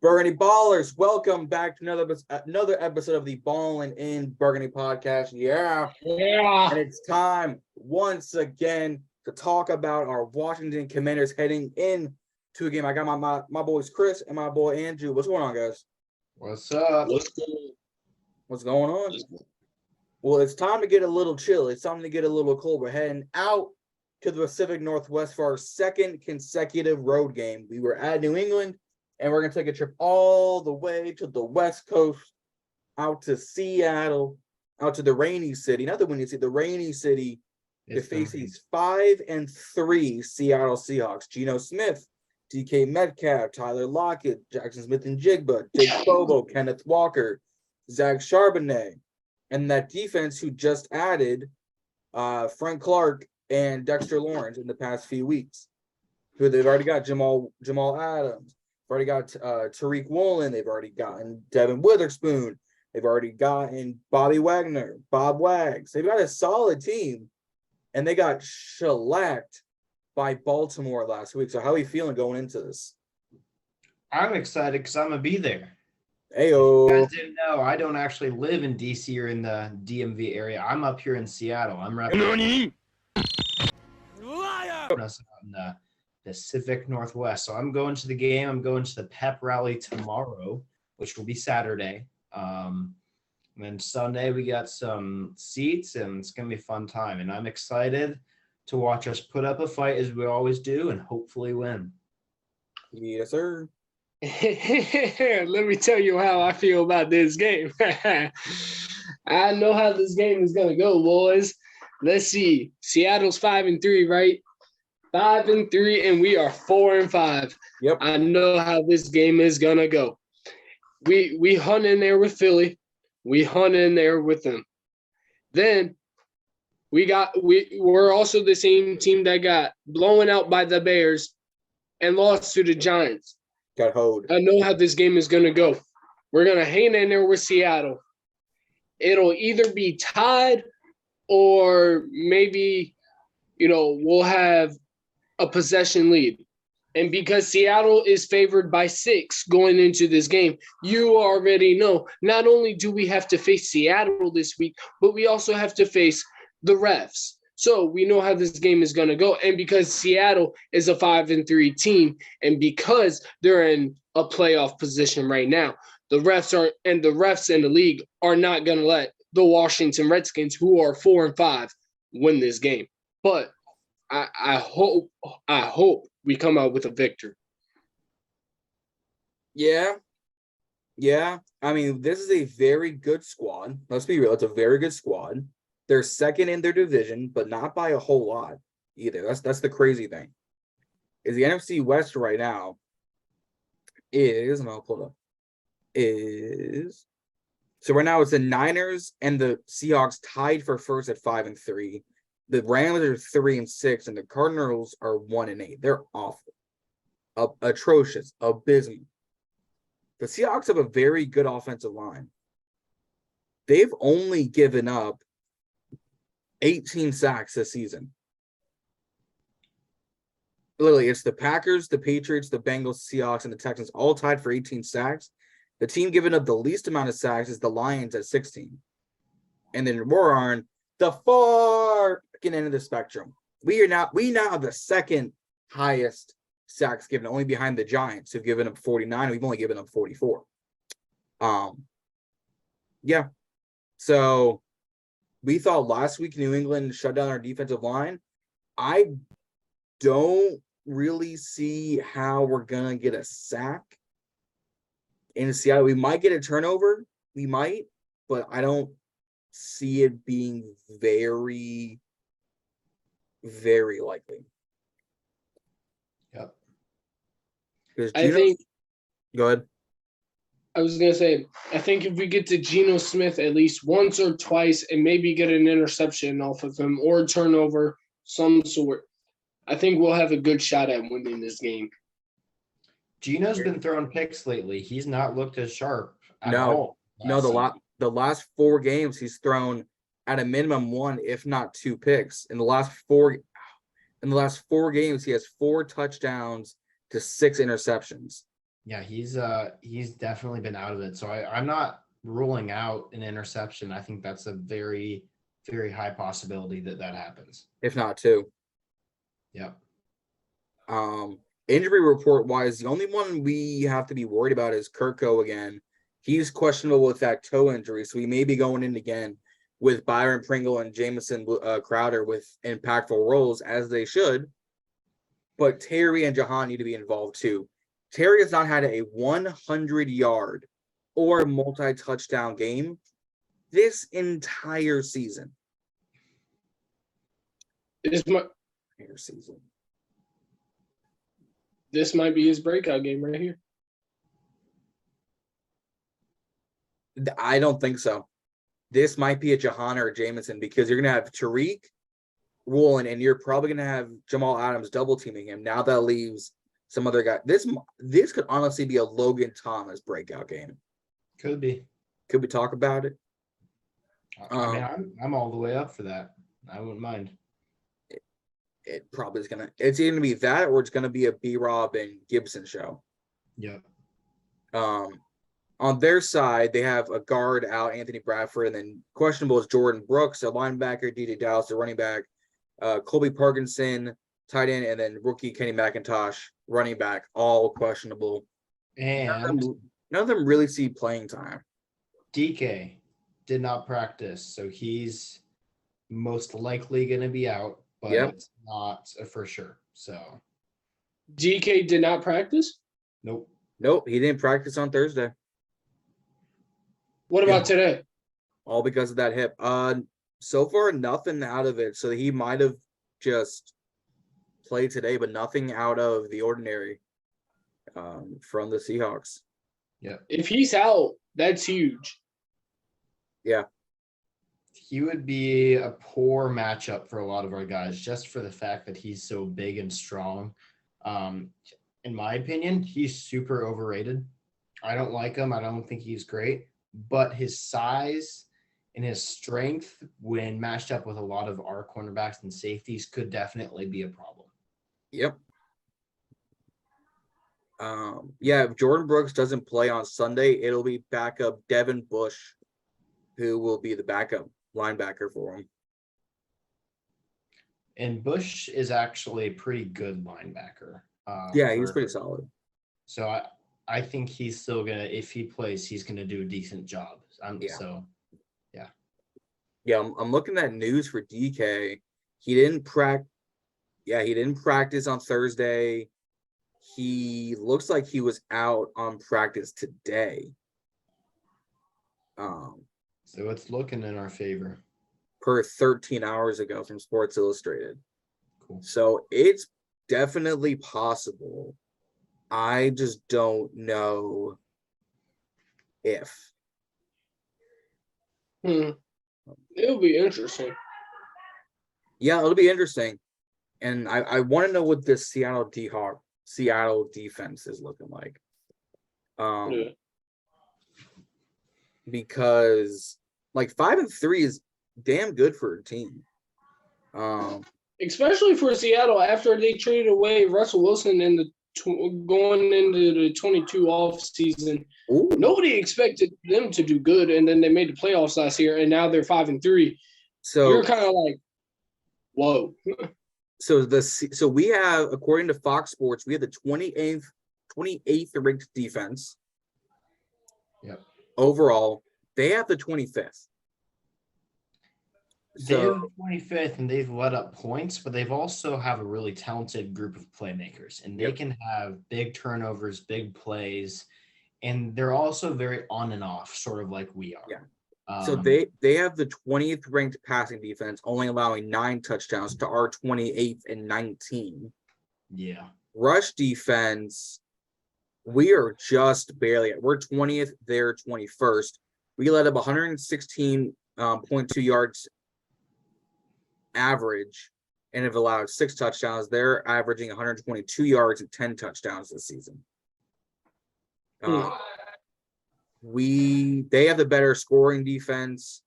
Burgundy Ballers, welcome back to another episode of the Ballin in Burgundy podcast. Yeah. And it's time once again to talk about our Washington Commanders heading into a game. I got my boys Chris and my boy Andrew. What's going on, guys? What's up? What's going on? Well, it's time to get a little chill. It's time to get a little cold. We're heading out to the Pacific Northwest for our second consecutive road game. We were at New England, and we're going to take a trip all the way to the West Coast, out to Seattle, out to the rainy city. Not the windy city, the rainy city, to face these 5-3 Seattle Seahawks. Geno Smith, DK Metcalf, Tyler Lockett, Jackson Smith-Njigba, Jake Bobo, Kenneth Walker, Zach Charbonnet, and that defense who just added Frank Clark and Dexter Lawrence in the past few weeks. Who they've already got Jamal Adams. They've already got Tariq Woolen. They've already gotten Devin Witherspoon. They've already gotten Bobby Wagner, Bob Wags. They've got a solid team, and they got shellacked by Baltimore last week. So how are you feeling going into this? I'm excited because I'm going to be there. Heyo. If you guys didn't know, I don't actually live in D.C. or in the DMV area. I'm up here in Seattle. I'm representing us out in the Pacific Northwest. So I'm going to the game. I'm going to the pep rally tomorrow, which will be Saturday. And then Sunday we got some seats, and it's going to be a fun time. And I'm excited to watch us put up a fight as we always do and hopefully win. Yes, sir. Let me tell you how I feel about this game. I know how this game is going to go, boys. Let's see. Seattle's 5-3, right? 5-3, and we are 4-5. Yep. I know how this game is going to go. We hunt in there with Philly. We hunt in there with them. Then we're also the same team that got blown out by the Bears and lost to the Giants. Got hoed. I know how this game is going to go. We're going to hang in there with Seattle. It'll either be tied or maybe, we'll have a possession lead. And because Seattle is favored by 6 going into this game, you already know not only do we have to face Seattle this week, but we also have to face the refs. So we know how this game is going to go. And because Seattle is a 5-3 team, and because they're in a playoff position right now, the refs and the league are not going to let the Washington Redskins, who are 4-5, win this game. But I hope we come out with a victory. Yeah. I mean, this is a very good squad. Let's be real. It's a very good squad. They're second in their division, but not by a whole lot either. That's the crazy thing. Is the NFC West right now and I'll pull it up, so right now it's the Niners and the Seahawks tied for first at 5-3. The Rams are 3-6, and the Cardinals are 1-8. They're awful, atrocious, abysmal. The Seahawks have a very good offensive line. They've only given up 18 sacks this season. Literally, it's the Packers, the Patriots, the Bengals, Seahawks, and the Texans all tied for 18 sacks. The team giving up the least amount of sacks is the Lions at 16. And then we're on the far end of the spectrum. We now have the second highest sacks given, only behind the Giants, who've given up 49. We've only given up 44. Yeah. So we thought last week New England shut down our defensive line. I don't really see how we're going to get a sack in Seattle. We might get a turnover. We might, but I don't see it being very, very likely. Yep. Go ahead. I was going to say, I think if we get to Geno Smith at least once or twice and maybe get an interception off of him or a turnover, some sort, I think we'll have a good shot at winning this game. Geno's been throwing picks lately. He's not looked as sharp at all. No, the last 4 games he's thrown at a minimum 1, if not 2 picks. In the last 4 games, he has 4 touchdowns to 6 interceptions. Yeah, he's definitely been out of it. So I'm not ruling out an interception. I think that's a very, very high possibility that happens. if not two. Yep. Injury report wise, the only one we have to be worried about is Kirko again. He's questionable with that toe injury, so he may be going in again with Byron Pringle and Jamison Crowder with impactful roles, as they should. But Terry and Jahan need to be involved too. Terry has not had a 100-yard or multi-touchdown game this entire season. This might be his breakout game right here. I don't think so. This might be a Jahan or a Jamison because you're going to have Tariq, Woolen, and you're probably going to have Jamal Adams double teaming him. Now that leaves some other guy. This could honestly be a Logan Thomas breakout game. Could be. Could we talk about it? I mean, I'm all the way up for that. I wouldn't mind. It probably is gonna. It's either gonna be that or it's gonna be a B-Rob and Gibson show. Yep. On their side, they have a guard out, Anthony Bradford, and then questionable is Jordan Brooks, a linebacker, DJ Dallas, a running back, Colby Parkinson, tight end, and then rookie Kenny McIntosh, running back, all questionable. And none of them really see playing time. DK did not practice, so he's most likely going to be out, but it's not a for sure. So DK did not practice? Nope, he didn't practice on Thursday. What about today? All because of that hip. So far, nothing out of it. So he might have just played today, but nothing out of the ordinary from the Seahawks. Yeah. If he's out, that's huge. Yeah. He would be a poor matchup for a lot of our guys just for the fact that he's so big and strong. In my opinion, he's super overrated. I don't like him. I don't think he's great. But his size and his strength when matched up with a lot of our cornerbacks and safeties could definitely be a problem. Yep. If Jordan Brooks doesn't play on Sunday, it'll be backup Devin Bush, who will be the backup linebacker for him. And Bush is actually a pretty good linebacker. He's pretty solid. So I think he's still gonna, if he plays, he's gonna do a decent job. I'm looking at news for DK. He didn't practice on Thursday. He looks like he was out on practice today. So it's looking in our favor. Per 13 hours ago from Sports Illustrated. Cool. So it's definitely possible. I just don't know if. It'll be interesting. Yeah, it'll be interesting. And I want to know what this Seattle defense is looking like. Because like 5-3 is damn good for a team. Especially for Seattle after they traded away Russell Wilson in the going into the 22 off season. Ooh. Nobody expected them to do good, and then they made the playoffs last year, and now they're 5-3. So you're kind of like, whoa. So we have, according to Fox Sports, we have the 28th ranked defense. Yep. Overall, they have the 25th. They have the 25th, and they've let up points, but they've also have a really talented group of playmakers, and they can have big turnovers, big plays, and they're also very on and off, sort of like we are. Yeah. So they have the 20th ranked passing defense, only allowing 9 touchdowns to our 28th and 19. Yeah. Rush defense, we are just barely we're 20th, they're 21st. We let up 116.2 yards average and have allowed 6 touchdowns. They're averaging 122 yards and 10 touchdowns this season. They have the better scoring defense.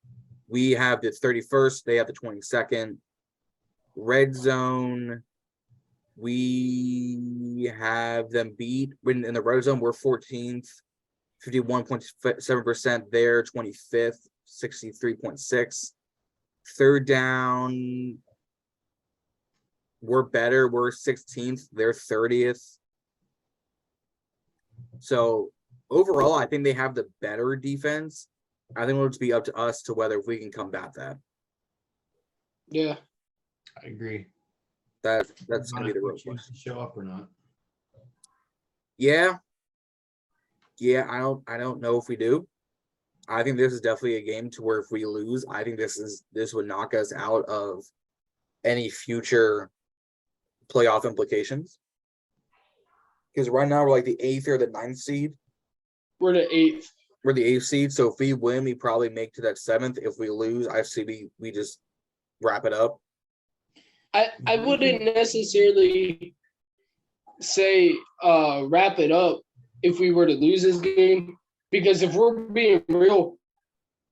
We have the 31st. They have the 22nd. Red zone. We have them beat when in the red zone. We're 14th, 51.7% there, 25th, 63.6. Third down, we're better. We're 16th, they're 30th. So overall, I think they have the better defense. I think it'll just be up to us to whether if we can combat that. Yeah. I agree. That's gonna be the real Choose to question. show up or not. Yeah. I don't know if we do. I think this is definitely a game to where if we lose, I think this would knock us out of any future playoff implications. Because right now we're like the 8th or the 9th seed. We're the 8th. We're the 8th seed. So if we win, we probably make to that 7th. If we lose, I see we just wrap it up. I wouldn't necessarily say wrap it up if we were to lose this game, because if we're being real,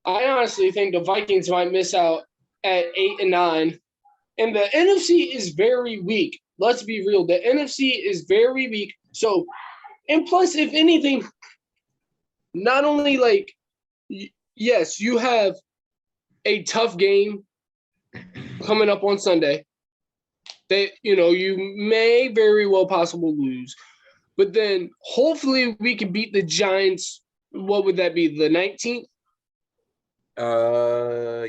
I honestly think the Vikings might miss out at 8 and 9, and the NFC is very weak. Let's be real, the NFC is very weak. So, and plus, if anything, not only like, yes, you have a tough game coming up on Sunday. That, you may very well possibly lose. But then hopefully we can beat the Giants. What would that be? The 19th?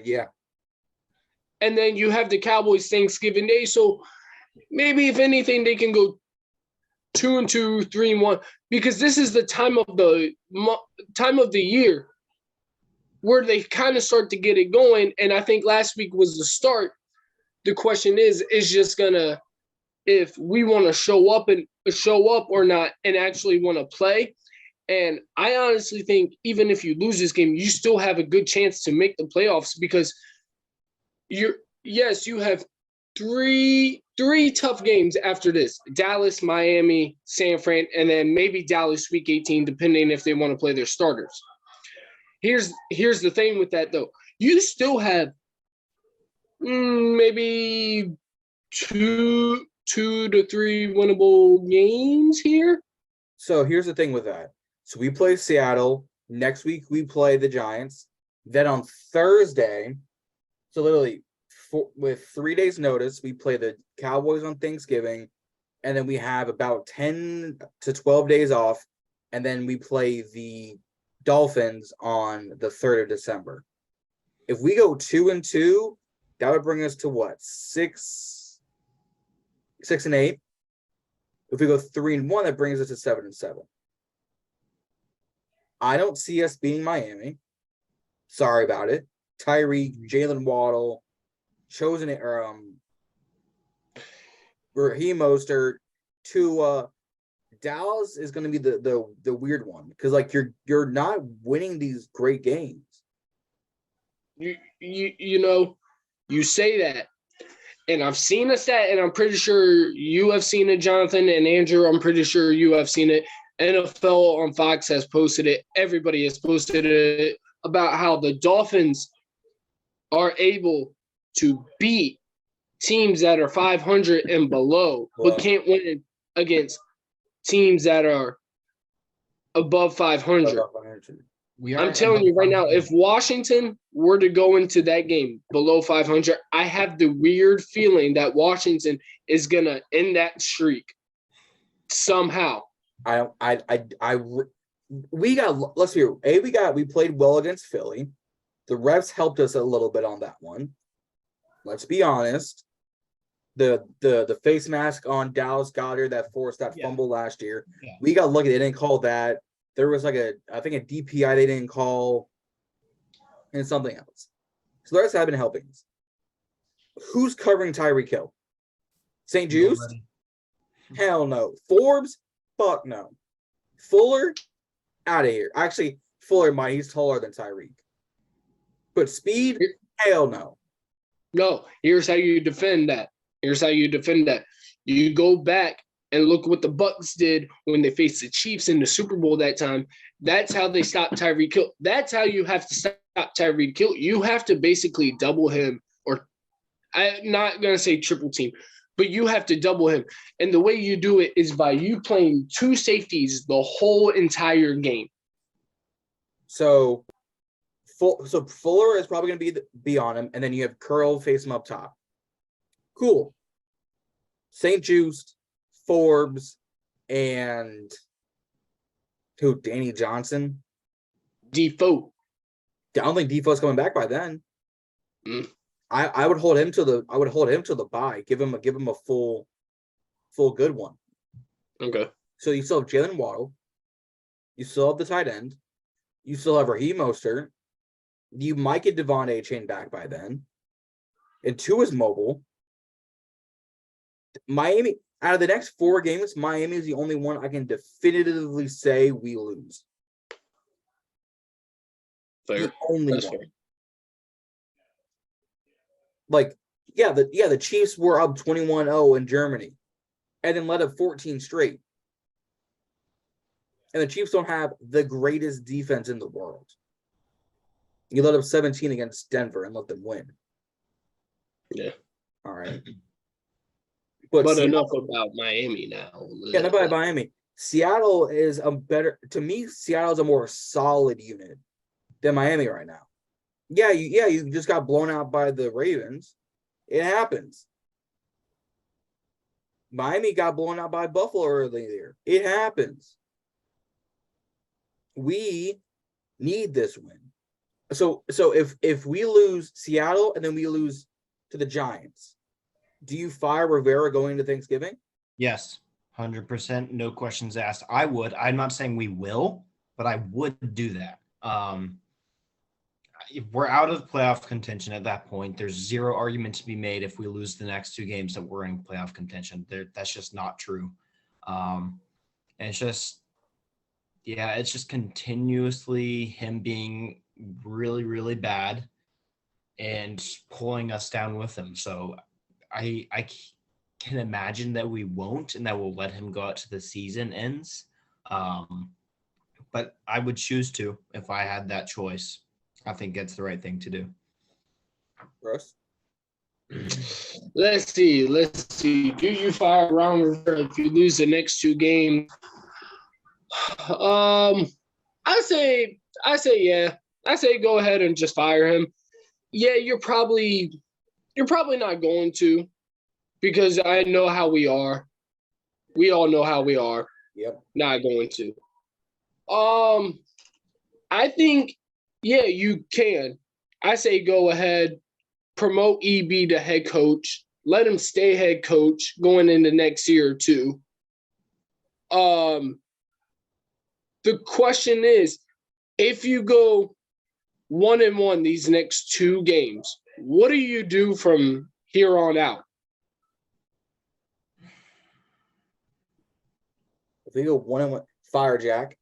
Yeah. And then you have the Cowboys Thanksgiving Day. So maybe if anything, they can go 2-2, 3-1, because this is the time of the year where they kind of start to get it going. And I think last week was the start. The question is just gonna, if we want to show up or not and actually want to play. And I honestly think even if you lose this game, you still have a good chance to make the playoffs, because you have three tough games after this: Dallas, Miami, San Fran, and then maybe Dallas week 18, depending if they want to play their starters. Here's the thing with that though. You still have maybe 2 to 3 winnable games here. So here's the thing with that. So we play Seattle. Next week we play the Giants. Then on Thursday, so literally with 3 days notice, we play the Cowboys on Thanksgiving. And then we have about 10 to 12 days off. And then we play the Dolphins on the 3rd of December. If we go 2-2, that would bring us to what? 6 and 8. If we go 3-1, that brings us to 7 and 7. I don't see us beating Miami. Sorry about it. Tyreek, Jalen Waddle, Raheem Mostert, Tua. Dallas is going to be the weird one, because like you're not winning these great games. You say that, and I've seen a stat, and I'm pretty sure you have seen it, Jonathan and Andrew. I'm pretty sure you have seen it. NFL on Fox has posted it. Everybody has posted it about how the Dolphins are able to beat teams that are 500 and below, but can't win against teams that are above 500. I'm telling you right now, if Washington were to go into that game below 500, I have the weird feeling that Washington is going to end that streak somehow. We played well against Philly. The refs helped us a little bit on that one. Let's be honest. The face mask on Dallas Goedert that forced that fumble last year. Yeah. We got lucky. They didn't call that. There was like I think a DPI they didn't call, and something else. So the rest have been helping us. Who's covering Tyreek Hill? St. Jude's? Hell no. Forbes? Fuck no. Fuller? Out of here. Actually, Fuller might. He's taller than Tyreek. But speed? Hell no. No. Here's how you defend that. You go back and look what the Bucs did when they faced the Chiefs in the Super Bowl that time. That's how they stopped Tyreek Hill. That's how you have to stop Tyreek Hill. You have to basically double him, or I'm not going to say triple team, but you have to double him. And the way you do it is by you playing two safeties the whole entire game. So Fuller is probably going to be on him, and then you have Curl face him up top. Cool. St. Just, Forbes, and who? Danny Johnson? Default. I don't think Defoe's coming back by then. Mm. I would hold him to the bye. Give him a full good one. Okay. So you still have Jalen Waddle. You still have the tight end. You still have Raheem Mostert. You might get Devon Achane back by then. And 2 is mobile. Miami, out of the next 4 games, Miami is the only one I can definitively say we lose. Fair. The only That's one. fair. Like, the Chiefs were up 21-0 in Germany and then let up 14 straight. And the Chiefs don't have the greatest defense in the world. You let up 17 against Denver and let them win. Yeah. All right. But enough about Miami now. Yeah, enough about Miami. Seattle is Seattle's a more solid unit than Miami right now. You just got blown out by the Ravens. It happens. Miami got blown out by Buffalo earlier. It happens. We need this win. So if we lose Seattle and then we lose to the Giants, do you fire Rivera going into Thanksgiving? Yes, 100%. No questions asked. I would. I'm not saying we will, but I would do that. If we're out of playoff contention at that point, there's zero argument to be made if we lose the next 2 games that we're in playoff contention. That's just not true. And it's just continuously him being really, really bad and pulling us down with him. So I can imagine that we won't, and that we'll let him go out to the season ends. But I would choose to if I had that choice. I think that's the right thing to do. Russ? Let's see. Do you fire Ron Rivera if you lose the next 2 games? I say yeah. I say go ahead and just fire him. Yeah, you're probably not going to, because I know how we are. We all know how we are. Yep. Not going to. I think, yeah, you can. I say go ahead, promote EB to head coach, let him stay head coach going into next year or 2. The question is, if you go 1-1 these next 2 games, what do you do from here on out? If we go 1-1, fire Jack.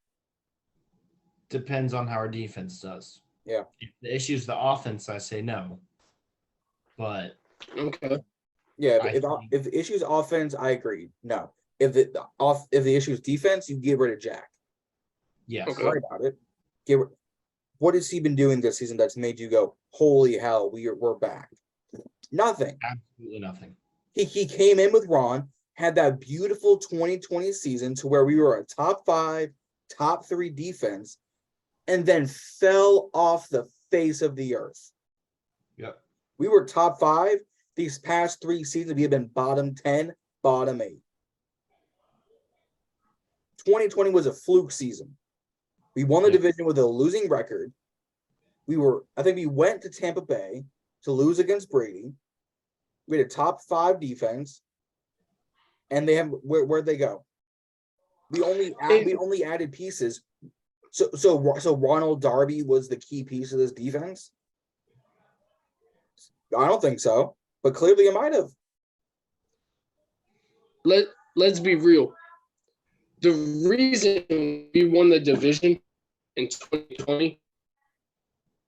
Depends on how our defense does. Yeah. If the issue's the offense, I say no. But Okay. Yeah, if the issue's offense, I agree. No. If the issue's defense, you get rid of Jack. yes. Okay. Sorry about it. What has he been doing this season that's made you go, holy hell, we're back? Nothing. Absolutely nothing. He came in with Ron, had that beautiful 2020 season to where we were a top 5, top 3 defense, and then fell off the face of the earth. Yep. We were top 5. These past 3 seasons, we have been bottom 10, bottom 8. 2020 was a fluke season. We won the division with a losing record. I think we went to Tampa Bay to lose against Brady. We had a top 5 defense, and where'd they go? We only added pieces. So Ronald Darby was the key piece of this defense? I don't think so, but clearly it might have. Let's be real. The reason we won the division in 2020,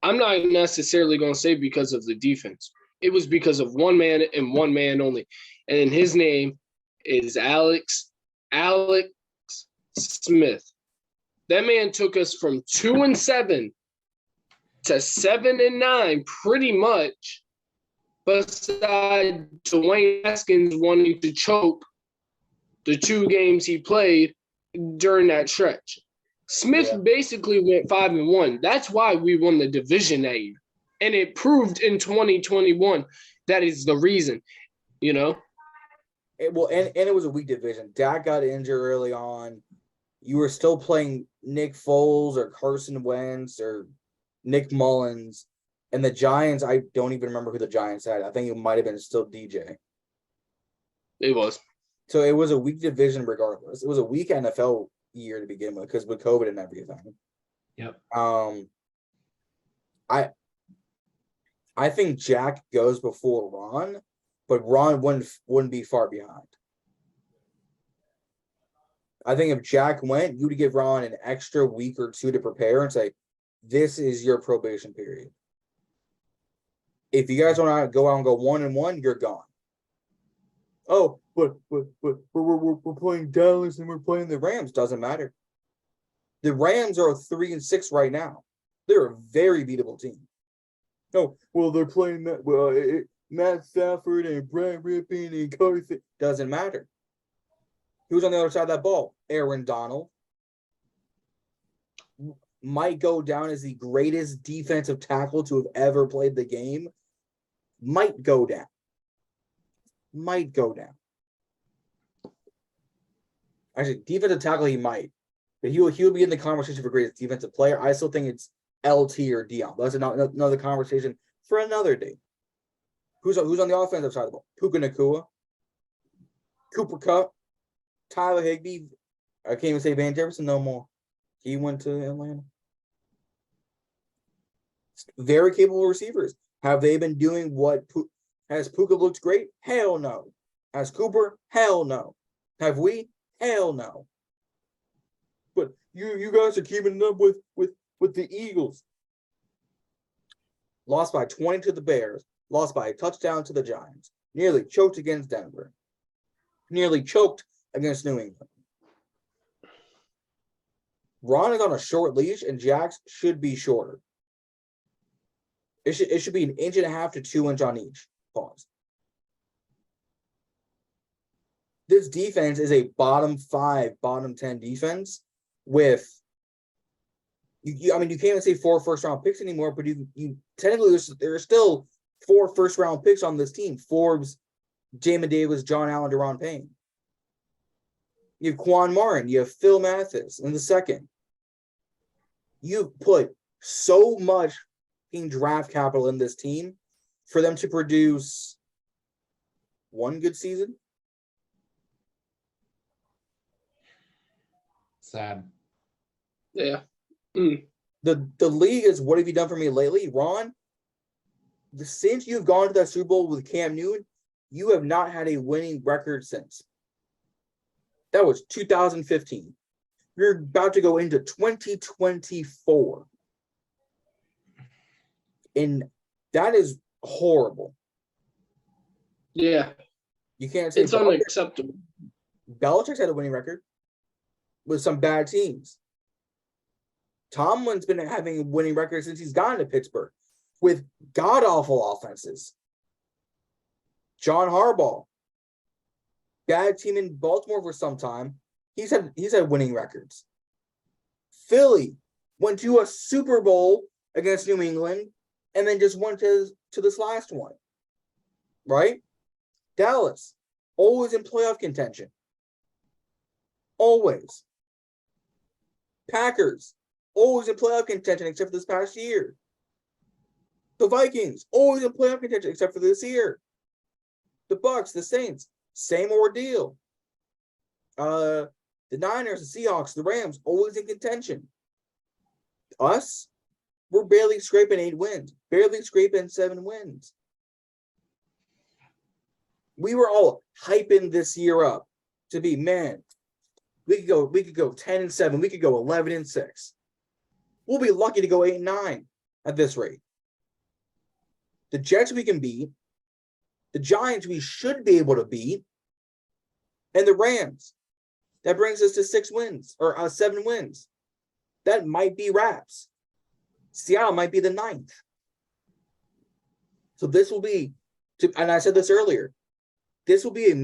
I'm not necessarily going to say because of the defense. It was because of one man and one man only. And his name is Alex Smith. That man took us from 2-7 to 7-9 pretty much besides Dwayne Haskins wanting to choke the 2 games he played during that stretch. Smith basically went 5-1. That's why we won the division that year. And it proved in 2021 that is the reason, you know? And it was a weak division. Dak got injured early on. You were still playing Nick Foles or Carson Wentz or Nick Mullins. And the Giants, I don't even remember who the Giants had. I think it might have been still DJ. It was. So it was a weak division regardless. It was a weak NFL year to begin with because with COVID and everything. Yep. I think Jack goes before Ron, but Ron wouldn't be far behind. I think if Jack went, you would give Ron an extra week or 2 to prepare and say, this is your probation period. If you guys want to go out and go 1-1, you're gone. Oh, but we're playing Dallas and we're playing the Rams. Doesn't matter. The Rams are 3-6 right now. They're a very beatable team. Oh, well, they're playing Matt Stafford and Brad Rippon and Carson. Doesn't matter. Who's on the other side of that ball? Aaron Donald. Might go down as the greatest defensive tackle to have ever played the game. Might go down. Actually, defensive tackle he might. But he'll be in the conversation for greatest defensive player. I still think it's LT or Dion. That's another conversation for another day. Who's on the offensive side of the ball? Puka Nacua, Cooper Kupp, Tyler Higbee. I can't even say Van Jefferson no more. He went to Atlanta. Very capable receivers. Have they been doing what? Has Puka looked great? Hell no. Has Cooper? Hell no. Have we? Hell no. But you guys are keeping up with the Eagles. Lost by 20 to the Bears. Lost by a touchdown to the Giants. Nearly choked against Denver. Nearly choked against New England. Ron is on a short leash, and Jax should be shorter. It should be 1.5 to 2 inches on each. Pause. This defense is a bottom 5, bottom 10 defense with you can't even say 4 first-round picks anymore, but you technically there are still 4 first-round picks on this team. Forbes, Jamin Davis, John Allen, Deron Payne. You have Quan Martin. You have Phil Mathis in the second. You put so much in draft capital in this team for them to produce one good season. Sad. Yeah. The league is, what have you done for me lately, Ron? Since you've gone to that Super Bowl with Cam Newton, you have not had a winning record since. That was 2015. You're about to go into 2024. And that is horrible. Yeah. You can't say it's unacceptable. Belichick's had a winning record with some bad teams. Tomlin's been having a winning record since he's gotten to Pittsburgh with god-awful offenses. John Harbaugh, bad team in Baltimore for some time. He's had winning records. Philly went to a Super Bowl against New England and then just went to this last one. Right? Dallas, always in playoff contention. Always. Packers, always in playoff contention except for this past year. The Vikings, always in playoff contention except for this year. The Bucks, the Saints, same ordeal. The Niners, the Seahawks, the Rams, always in contention. Us, we're barely scraping 8 wins, barely scraping 7 wins. We were all hyping this year up to be, man, we could go 10-7, we could go 11-6. We'll be lucky to go 8-9 at this rate. The Jets we can beat, the Giants we should be able to beat, and the Rams. That brings us to 6 wins or 7 wins. That might be wraps. Seattle might be the 9th. So this will be And I said this earlier. This will be a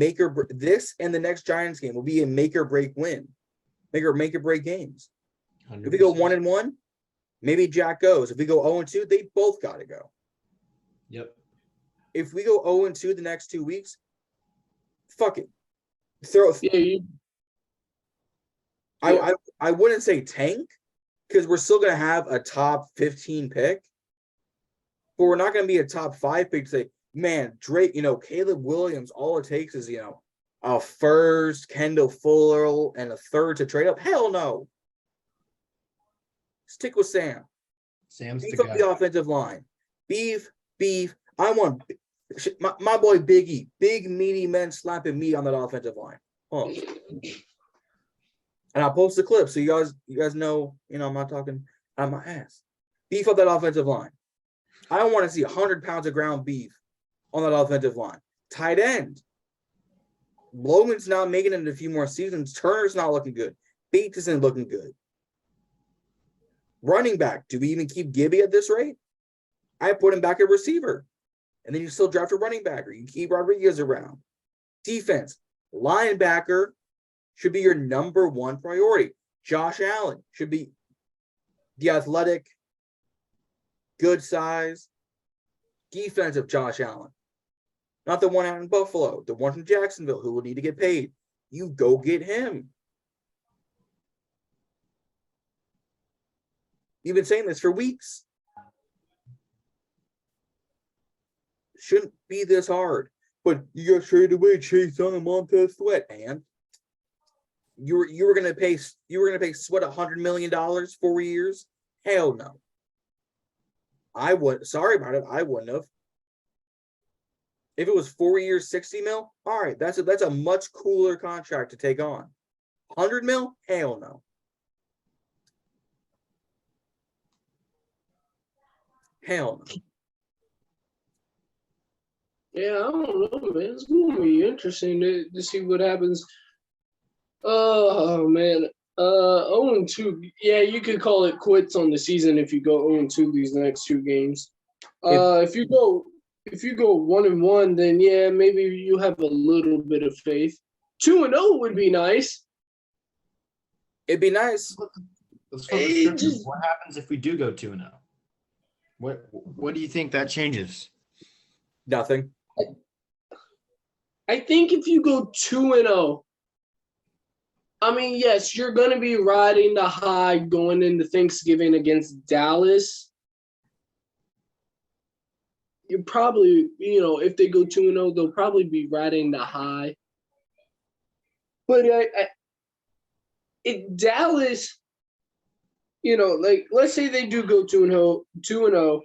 this and the next Giants game will be a make or break win. Make or break games. 100%. If we go 1-1, maybe Jack goes. If we go 0-2, they both got to go. Yep. If we go 0-2 the next 2 weeks, fuck it. Throw. Yeah, I wouldn't say tank because we're still going to have a top 15 pick, but we're not going to be a top 5 pick to say, man, Drake, Caleb Williams, all it takes is, a first, Kendall Fuller, and a third to trade up. Hell no. Stick with Sam. Sam's Beef the up guy. the offensive line. Beef. I want my boy Biggie, big meaty men slapping meat on that offensive line. Oh. And I'll post the clip so you guys know, I'm not talking out my ass. Beef up that offensive line. I don't want to see 100 pounds of ground beef on that offensive line. Tight end. Logan's not making it in a few more seasons. Turner's not looking good. Bates isn't looking good. Running back. Do we even keep Gibby at this rate? I put him back at receiver. And then you still draft a running back or you keep Rodriguez around. Defense. Linebacker should be your number one priority. Josh Allen should be the athletic, good size, defensive Josh Allen. Not the one out in Buffalo, the one from Jacksonville who will need to get paid. You go get him. You've been saying this for weeks. Shouldn't be this hard. But you got traded away Chase Young and Montez Sweat, and you were gonna pay Sweat $100 million 4 years? Hell no. I would. Sorry about it. I wouldn't have. If it was 4 years, 60 mil, all right, that's a much cooler contract to take on. 100 mil? Hell no. Hell no. Yeah, I don't know, man. It's going to be interesting to see what happens. Oh, man. 0-2. Yeah, you could call it quits on the season if you go 0-2 these next 2 games. If you go 1-1, then yeah, maybe you have a little bit of faith. 2-0 would be nice. It'd be nice. Let's flip the script. What happens if we do go 2-0? What do you think that changes? Nothing. I think if you go 2-0, I mean, yes, you're going to be riding the high going into Thanksgiving against Dallas. You probably, if they go 2-0, they'll probably be riding the high. But in Dallas, let's say they do go 2-0,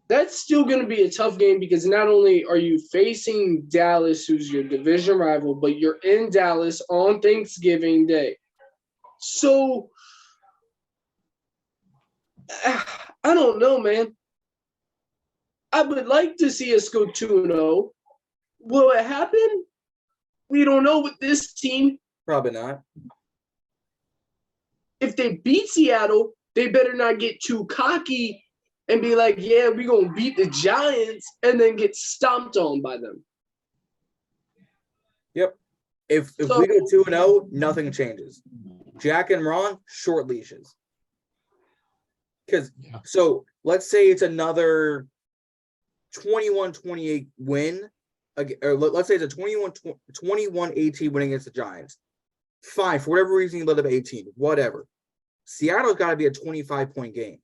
that's still going to be a tough game because not only are you facing Dallas, who's your division rival, but you're in Dallas on Thanksgiving Day. So, I don't know, man. I would like to see us go 2-0. Will it happen? We don't know with this team. Probably not. If they beat Seattle, they better not get too cocky and be like, yeah, we're going to beat the Giants and then get stomped on by them. Yep. If we go 2-0, nothing changes. Jack and Ron, short leashes. So let's say it's another 21-28 win. Or let's say it's a 21-18 win against the Giants. Fine. For whatever reason, you let up 18. Whatever. Seattle's got to be a 25-point game.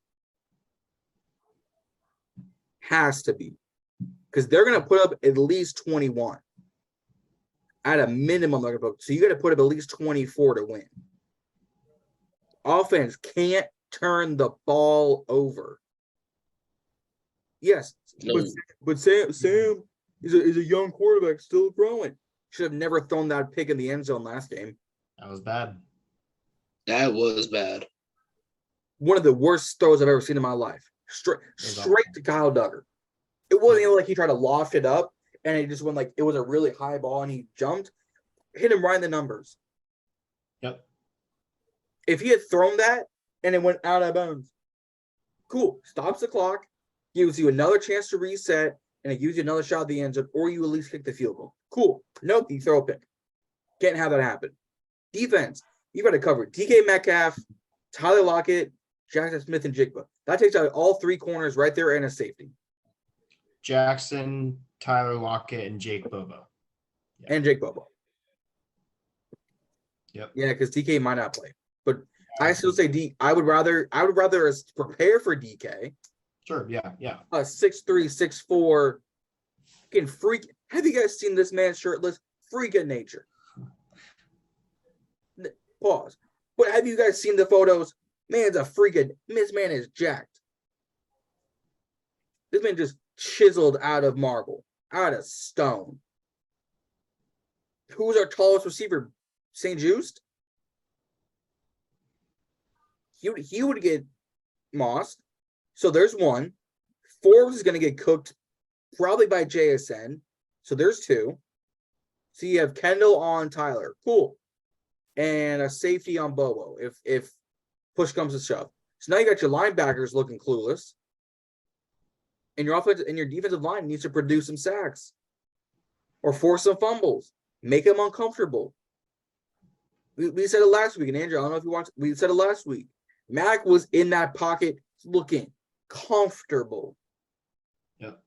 Has to be. Because they're going to put up at least 21. At a minimum, they're going to put. So you got to put up at least 24 to win. Offense can't turn the ball over. Yes, but Sam is a young quarterback still growing. Should have never thrown that pick in the end zone last game. That was bad. That was bad. One of the worst throws I've ever seen in my life. Straight to Kyle Duggar. It wasn't even like he tried to loft it up and it just went like it was a really high ball and he jumped. Hit him right in the numbers. Yep. If he had thrown that and it went out of bounds, cool. Stops the clock, gives you another chance to reset and it gives you another shot at the end zone, or you at least kick the field goal. Cool. Nope, you throw a pick. Can't have that happen. Defense, you got to cover DK Metcalf, Tyler Lockett, Jackson Smith, and Jigba. That takes out all three corners right there and a safety. Jackson, Tyler Lockett, and Jake Bobo. Yeah. And Jake Bobo. Yep. Yeah, because DK might not play. But I still say I would rather prepare for DK. Sure, yeah. 6'3", 6'4", fucking freak. Have you guys seen this man shirtless? Freak of nature. Pause. But have you guys seen the photos? Man's a freak of. This man is jacked. This man just chiseled out of marble, out of stone. Who's our tallest receiver? St. Just? He would get mossed. So there's one. Forbes is going to get cooked probably by JSN. So there's two. So you have Kendall on Tyler. Cool. And a safety on Bobo if push comes to shove. So now you got your linebackers looking clueless. And your offense and your defensive line needs to produce some sacks or force some fumbles. Make them uncomfortable. We said it last week, and Andrew, I don't know if you watched. We said it last week. Mac was in that pocket looking comfortable. Yep.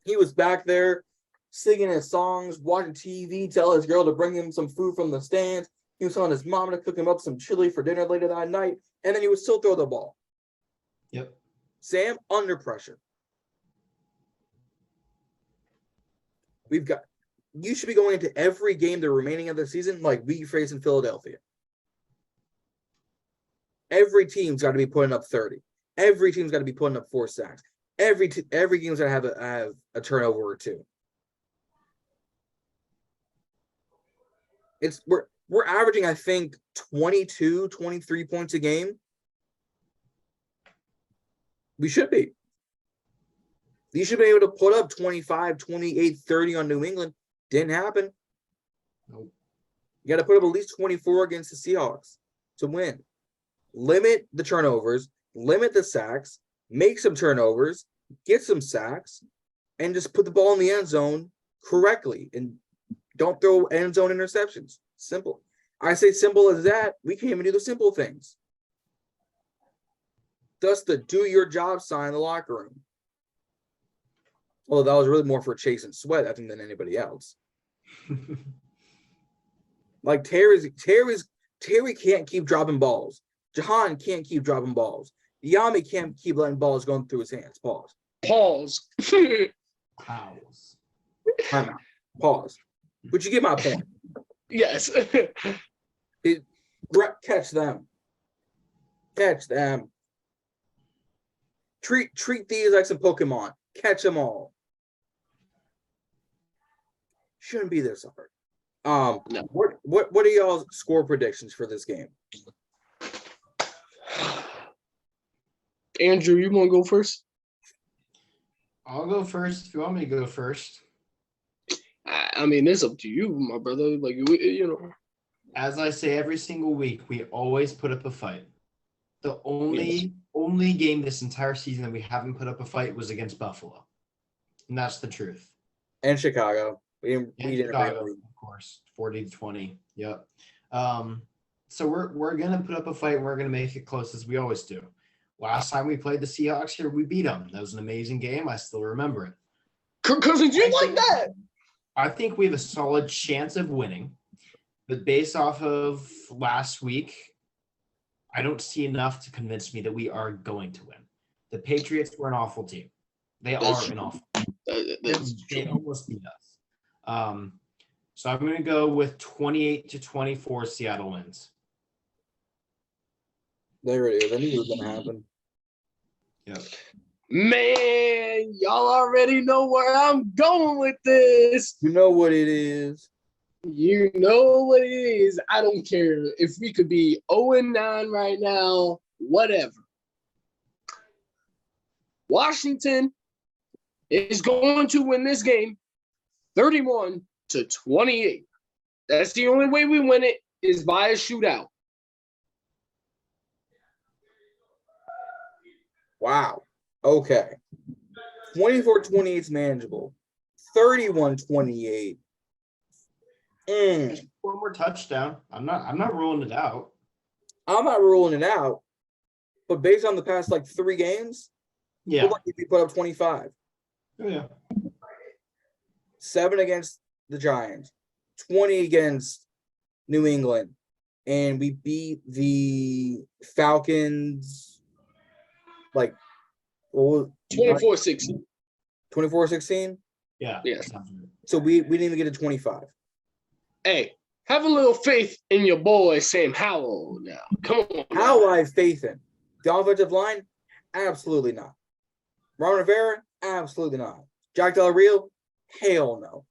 He was back there singing his songs, watching TV, tell his girl to bring him some food from the stands. He was telling his mom to cook him up some chili for dinner later that night, and then he would still throw the ball. Yep. Sam, under pressure. You should be going into every game the remaining of the season like we face in Philadelphia. Every team's got to be putting up 30. Every team's got to be putting up 4 sacks. Every game's got to have a turnover or two. We're averaging, I think, 22, 23 points a game. We should be. You should be able to put up 25, 28, 30 on New England. Didn't happen. Nope. You got to put up at least 24 against the Seahawks to win. Limit the turnovers, limit the sacks, make some turnovers, get some sacks, and just put the ball in the end zone correctly. And don't throw end zone interceptions. Simple. I say simple as that. We can't even do the simple things. Thus the do your job sign in the locker room. Well, that was really more for Chase and Sweat, I think, than anybody else. Like Terry can't keep dropping balls. Jahan can't keep dropping balls. Yami can't keep letting balls going through his hands. Pause. Pause. Time out. Pause. But you get my point. Yes. Catch them. Catch them. Treat these like some Pokemon. Catch them all. Shouldn't be this hard. No. What are y'all's score predictions for this game? Andrew, you want to go first? I'll go first if you want me to go first. I mean, it's up to you, my brother. Like, you know. As I say every single week, we always put up a fight. The only game this entire season that we haven't put up a fight was against Buffalo. And that's the truth. And Chicago. We didn't Chicago, of course. 40-20. Yep. So we're gonna put up a fight and we're gonna make it close as we always do. Last time we played the Seahawks here, we beat them. That was an amazing game. I still remember it. Cousins, you like that? I think we have a solid chance of winning. But based off of last week, I don't see enough to convince me that we are going to win. The Patriots were an awful team. They are an awful team. They almost beat us. So I'm going to go with 28-24 Seattle wins. There it is. I knew it was going to happen. Yep. Man, y'all already know where I'm going with this. You know what it is. You know what it is. I don't care if we could be 0-9 right now, whatever. Washington is going to win this game 31-28. That's the only way we win it is by a shootout. Wow. Okay. 24-28 is manageable. 31-28. Just one more touchdown. I'm not ruling it out. I'm not ruling it out, but based on the past like 3 games, Yeah. if we put up 25. Oh, yeah. 7 against the Giants, 20 against New England, and we beat the Falcons like 24-16. 24-16. Yeah. Yes. So we didn't even get to 25. Hey, have a little faith in your boy Sam Howell now. Come on. How do I have faith in the offensive line? Absolutely not. Ron Rivera? Absolutely not. Jack Del Rio? Hell no.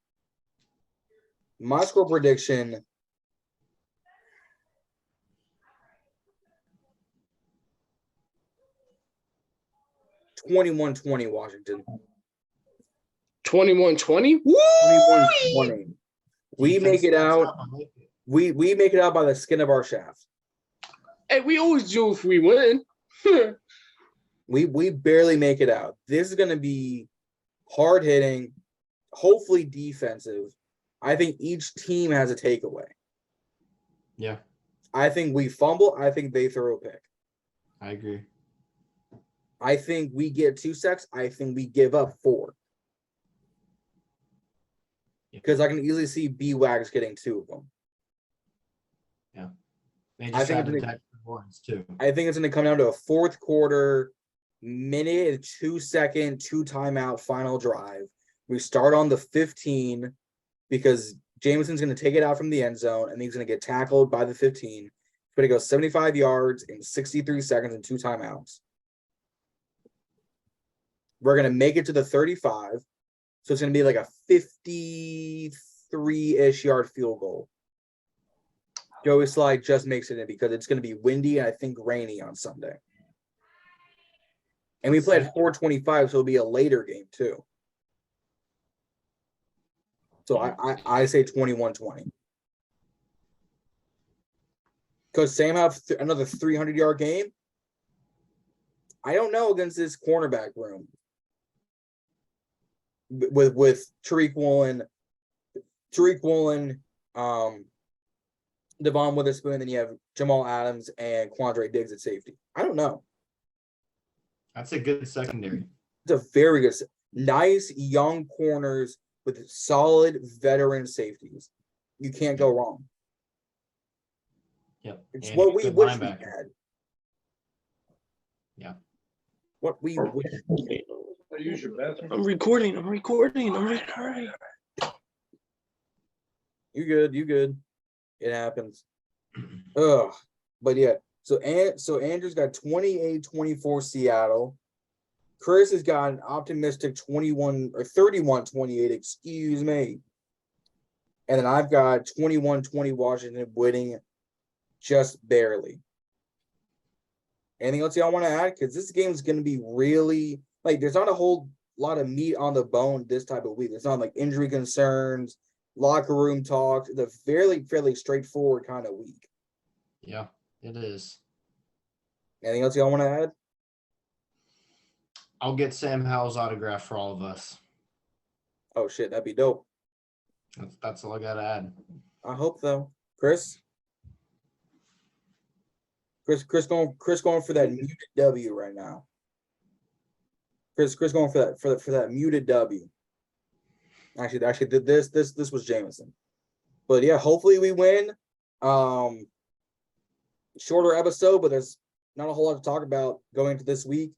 My score prediction. (21-20) Washington. 21-20? Woo! 21-20. We make it out. We make it out by the skin of our shaft. Hey, we always do if we win. We barely make it out. This is going to be hard hitting, hopefully defensive. I think each team has a takeaway. Yeah. I think we fumble. I think they throw a pick. I agree. I think we get 2 sacks. I think we give up 4. Because I can easily see B-Wags getting 2 of them. Yeah. They I just think had it's to attack the boards too. I think it's going to come down to a fourth quarter, minute, 2-second, 2 timeout final drive. We start on the 15 because Jameson's going to take it out from the end zone and he's going to get tackled by the 15. He's going to go 75 yards in 63 seconds and 2 timeouts. We're going to make it to the 35. So it's going to be like a 53-ish yard field goal. Joey Slide just makes it in because it's going to be windy and I think rainy on Sunday. And we play at 4:25, so it'll be a later game too. So I say 21-20. Because Sam have another 300-yard game? I don't know against this cornerback room. With Tariq Woolen, Devon Witherspoon, then you have Jamal Adams and Quandre Diggs at safety. I don't know. That's a good secondary. It's a very good, nice young corners with solid veteran safeties. You can't go wrong. Yep. It's And what we good wish we linebacker. had. Yeah. What we wish. Use your bathroom. I'm recording. You good. It happens. Ugh. But yeah. So Andrew's got 28-24 Seattle. Chris has got an optimistic 31-28, excuse me. And then I've got 21-20 Washington winning just barely. Anything else y'all want to add? Because this game is going to be really, like, there's not a whole lot of meat on the bone this type of week. It's not like injury concerns, locker room talks. It's a fairly straightforward kind of week. Yeah, it is. Anything else y'all want to add? I'll get Sam Howell's autograph for all of us. Oh, shit, that'd be dope. That's all I got to add. I hope so. Chris going for that muted W right now. Chris going for that muted W. Actually, this was Jameson. But yeah, hopefully we win. Shorter episode, but there's not a whole lot to talk about going into this week.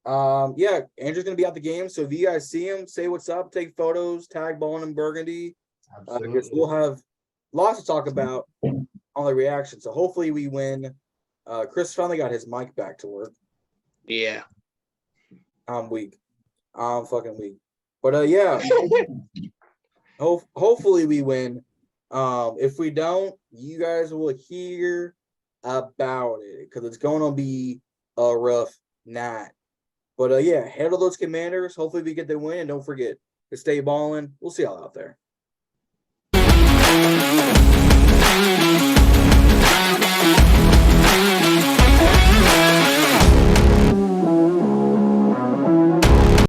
Yeah, Andrew's gonna be at the game, so if you guys see him, say what's up, take photos, tag Ballin and Burgundy. Because we'll have lots to talk about on the reaction. So hopefully we win. Chris finally got his mic back to work. Yeah. I'm weak. I'm fucking weak. But yeah, hopefully we win. If we don't, you guys will hear about it because it's going to be a rough night. But yeah, head to those Commanders. Hopefully we get the win, and don't forget to stay balling. We'll see y'all out there.